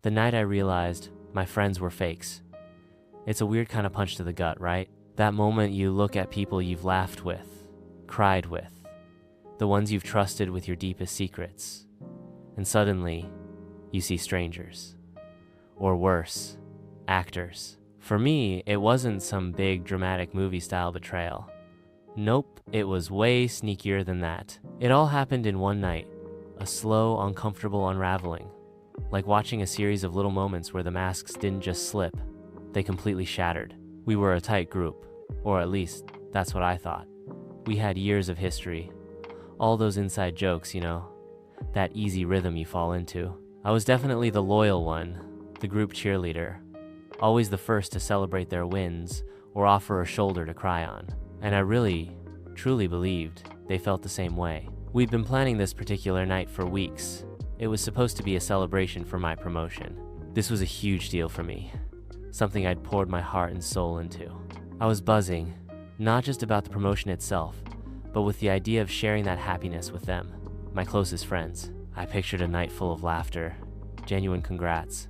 The night I realized my friends were fakes. It's a weird kind of punch to the gut, right? That moment you look at people you've laughed with, cried with, the ones you've trusted with your deepest secrets, and suddenly you see strangers. Or worse, actors. For me, it wasn't some big dramatic movie-style betrayal. Nope, it was way sneakier than that. It all happened in one night, a slow, uncomfortable unraveling, like watching a series of little moments where the masks didn't just slip, they completely shattered. We were a tight group, or at least, that's what I thought. We had years of history, all those inside jokes, that easy rhythm you fall into. I was definitely the loyal one, the group cheerleader, always the first to celebrate their wins or offer a shoulder to cry on. And I really, truly believed they felt the same way. We'd been planning this particular night for weeks. It was supposed to be a celebration for my promotion. This was a huge deal for me, something I'd poured my heart and soul into. I was buzzing, not just about the promotion itself, but with the idea of sharing that happiness with them, my closest friends. I pictured a night full of laughter, genuine congrats,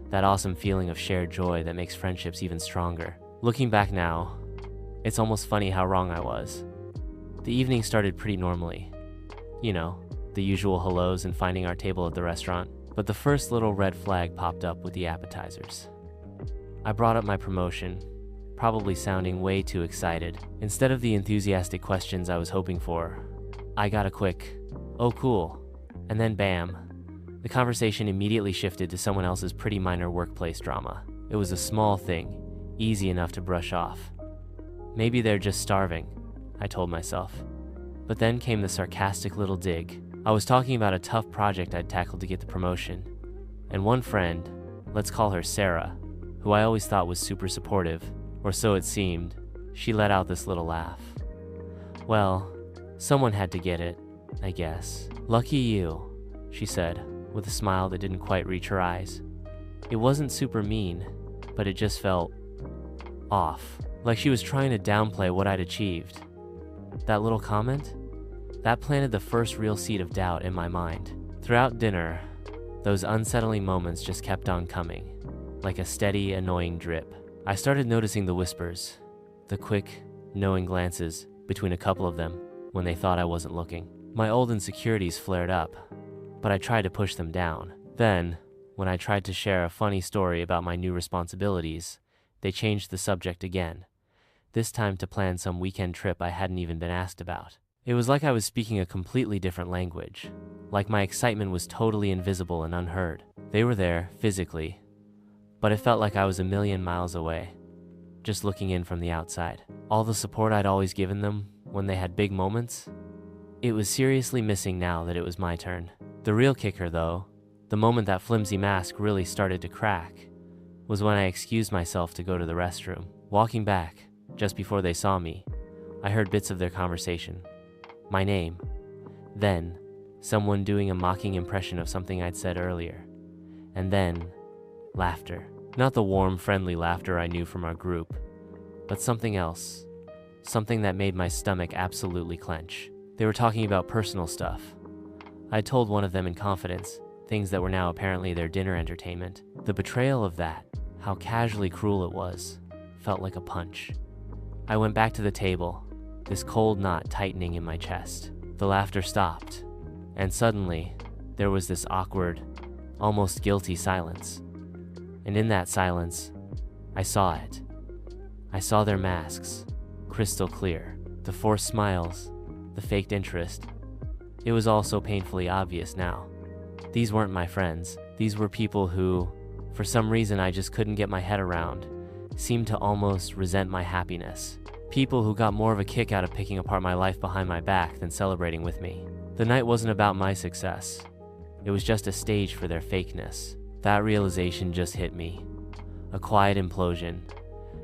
that awesome feeling of shared joy that makes friendships even stronger. Looking back now, it's almost funny how wrong I was. The evening started pretty normally. The usual hellos and finding our table at the restaurant. But the first little red flag popped up with the appetizers. I brought up my promotion, probably sounding way too excited. Instead of the enthusiastic questions I was hoping for, I got a quick, "Oh cool," and then bam, the conversation immediately shifted to someone else's pretty minor workplace drama. It was a small thing, easy enough to brush off. Maybe they're just starving, I told myself. But then came the sarcastic little dig. I was talking about a tough project I'd tackled to get the promotion. And one friend, let's call her Sarah, who I always thought was super supportive, or so it seemed, she let out this little laugh. Well, someone had to get it, I guess. "Lucky you," she said, with a smile that didn't quite reach her eyes. It wasn't super mean, but it just felt off, like she was trying to downplay what I'd achieved. That little comment? That planted the first real seed of doubt in my mind. Throughout dinner, those unsettling moments just kept on coming, like a steady, annoying drip. I started noticing the whispers, the quick, knowing glances between a couple of them when they thought I wasn't looking. My old insecurities flared up, but I tried to push them down. Then, when I tried to share a funny story about my new responsibilities, they changed the subject again, this time to plan some weekend trip I hadn't even been asked about. It was like I was speaking a completely different language, like my excitement was totally invisible and unheard. They were there, physically, but it felt like I was a million miles away, just looking in from the outside. All the support I'd always given them when they had big moments, it was seriously missing now that it was my turn. The real kicker, though, the moment that flimsy mask really started to crack, was when I excused myself to go to the restroom. Walking back, just before they saw me, I heard bits of their conversation. My name. Then, someone doing a mocking impression of something I'd said earlier. And then, laughter. Not the warm, friendly laughter I knew from our group, but something else. Something that made my stomach absolutely clench. They were talking about personal stuff. I told one of them in confidence, things that were now apparently their dinner entertainment. The betrayal of that, how casually cruel it was, felt like a punch. I went back to the table, this cold knot tightening in my chest. The laughter stopped, and suddenly, there was this awkward, almost guilty silence. And in that silence, I saw it. I saw their masks, crystal clear, the forced smiles, the faked interest. It was all so painfully obvious now. These weren't my friends. These were people who, for some reason I just couldn't get my head around, seemed to almost resent my happiness. People who got more of a kick out of picking apart my life behind my back than celebrating with me. The night wasn't about my success. It was just a stage for their fakeness. That realization just hit me. A quiet implosion,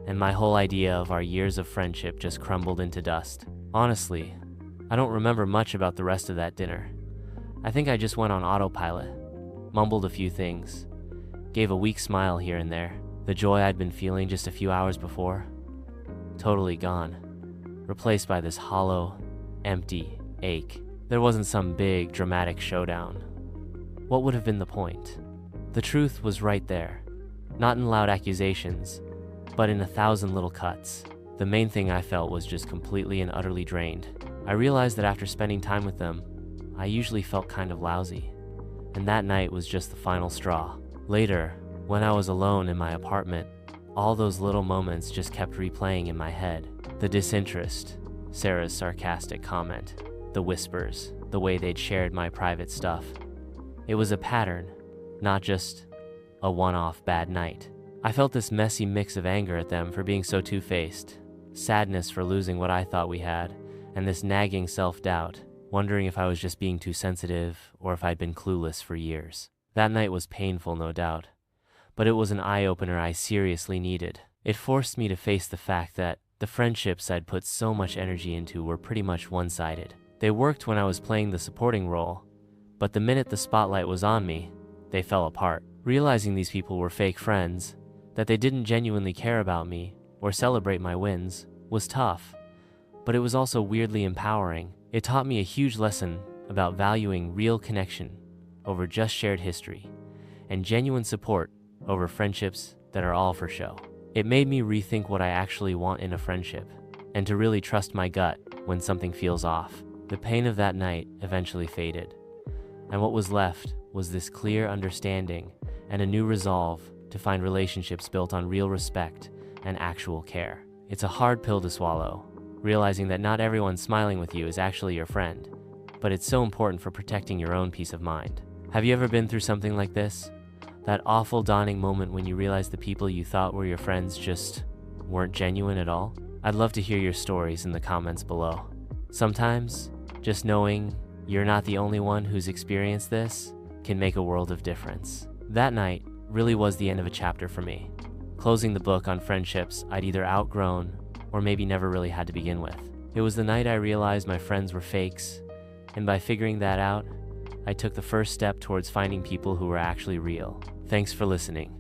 and my whole idea of our years of friendship just crumbled into dust. Honestly, I don't remember much about the rest of that dinner. I think I just went on autopilot, mumbled a few things, gave a weak smile here and there. The joy I'd been feeling just a few hours before, totally gone, replaced by this hollow, empty ache. There wasn't some big, dramatic showdown. What would have been the point? The truth was right there. Not in loud accusations, but in 1,000 little cuts. The main thing I felt was just completely and utterly drained. I realized that after spending time with them, I usually felt kind of lousy. And that night was just the final straw. Later, when I was alone in my apartment, all those little moments just kept replaying in my head. The disinterest, Sarah's sarcastic comment, the whispers, the way they'd shared my private stuff. It was a pattern, not just a one-off bad night. I felt this messy mix of anger at them for being so two-faced, sadness for losing what I thought we had, and this nagging self-doubt, wondering if I was just being too sensitive or if I'd been clueless for years. That night was painful, no doubt, but it was an eye-opener I seriously needed. It forced me to face the fact that the friendships I'd put so much energy into were pretty much one-sided. They worked when I was playing the supporting role, but the minute the spotlight was on me, they fell apart. Realizing these people were fake friends, that they didn't genuinely care about me or celebrate my wins, was tough, but it was also weirdly empowering. It taught me a huge lesson about valuing real connection over just shared history, and genuine support over friendships that are all for show. It made me rethink what I actually want in a friendship, and to really trust my gut when something feels off. The pain of that night eventually faded, and what was left was this clear understanding and a new resolve to find relationships built on real respect and actual care. It's a hard pill to swallow, realizing that not everyone smiling with you is actually your friend, but it's so important for protecting your own peace of mind. Have you ever been through something like this? That awful dawning moment when you realize the people you thought were your friends just weren't genuine at all? I'd love to hear your stories in the comments below. Sometimes, just knowing you're not the only one who's experienced this can make a world of difference. That night really was the end of a chapter for me, closing the book on friendships I'd either outgrown or maybe never really had to begin with. It was the night I realized my friends were fakes, and by figuring that out, I took the first step towards finding people who were actually real. Thanks for listening.